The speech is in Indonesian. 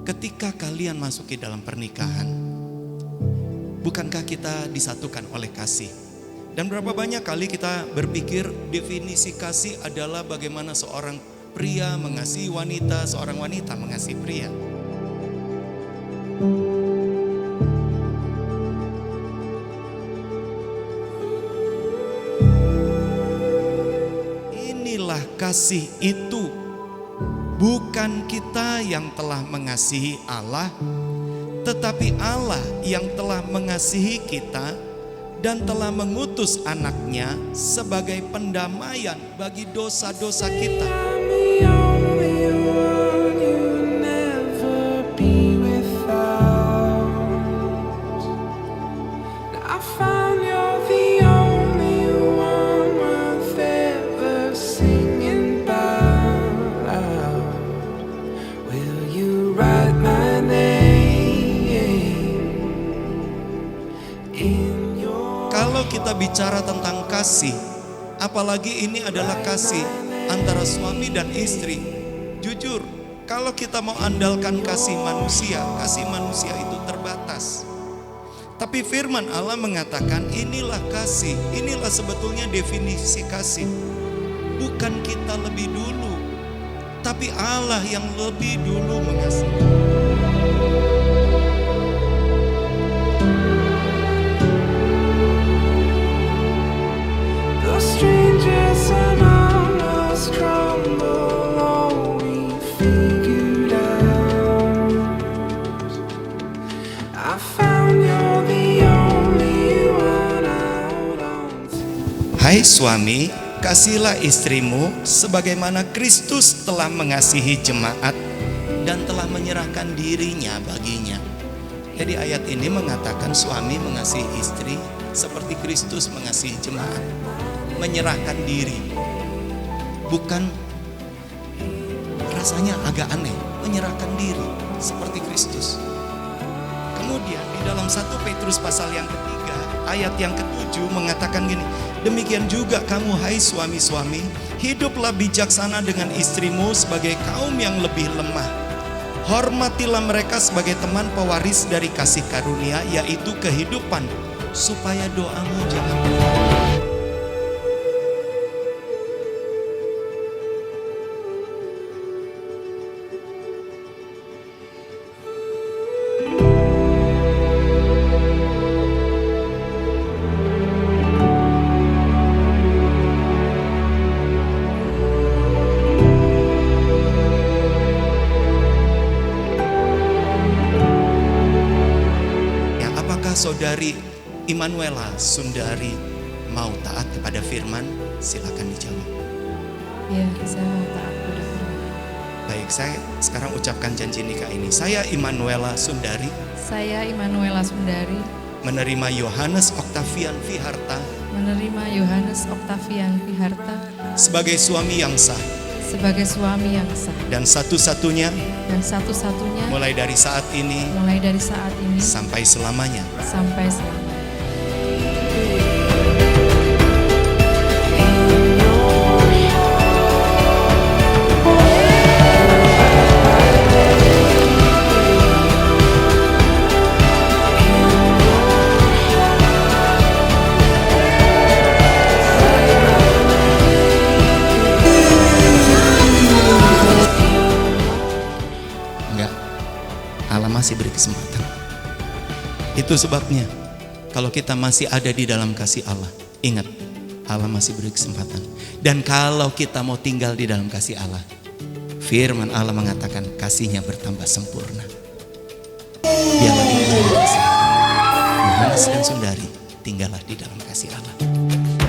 ketika kalian masuki dalam pernikahan, bukankah kita disatukan oleh kasih? Dan berapa banyak kali kita berpikir definisi kasih adalah bagaimana seorang pria mengasihi wanita, seorang wanita mengasihi pria. Inilah kasih itu. Bukan kita yang telah mengasihi Allah, tetapi Allah yang telah mengasihi kita dan telah mengutus anaknya sebagai pendamaian bagi dosa-dosa kita. Kalau kita bicara tentang kasih, apalagi ini adalah kasih antara suami dan istri. Jujur, kalau kita mau andalkan kasih manusia itu terbatas. Tapi firman Allah mengatakan inilah kasih, inilah sebetulnya definisi kasih. Bukan kita lebih dulu, tapi Allah yang lebih dulu mengasihi. Hai suami, kasihilah istrimu sebagaimana Kristus telah mengasihi jemaat dan telah menyerahkan dirinya baginya. Jadi ayat ini mengatakan suami mengasihi istri seperti Kristus mengasihi jemaat, menyerahkan diri. Bukan, rasanya agak aneh, menyerahkan diri seperti Kristus. Kemudian di dalam 1 Petrus pasal yang ketiga ayat yang ke-7 mengatakan gini, demikian juga kamu hai suami-suami, hiduplah bijaksana dengan istrimu sebagai kaum yang lebih lemah. Hormatilah mereka sebagai teman pewaris dari kasih karunia, yaitu kehidupan, supaya doamu jangan Saudari Immanuela Sundari mau taat kepada firman? Silakan dijawab. Ya, saya mau taat kepada firman. Baik, saya sekarang ucapkan janji nikah ini. Saya Immanuela Sundari. Saya Immanuela Sundari. Menerima Yohanes Octavian Viharta. Menerima Yohanes Octavian Viharta. Sebagai suami yang sah. Sebagai suami yang sah. Dan satu-satunya. Dan satu-satunya. Mulai dari saat ini. Mulai dari saat ini. Sampai selamanya. Sampai selamanya. Allah masih beri kesempatan. Itu sebabnya kalau kita masih ada di dalam kasih Allah, ingat Allah masih beri kesempatan. Dan kalau kita mau tinggal di dalam kasih Allah, firman Allah mengatakan kasihnya bertambah sempurna. Biarlah Yohanes dan Sundari tinggallah di dalam kasih Allah.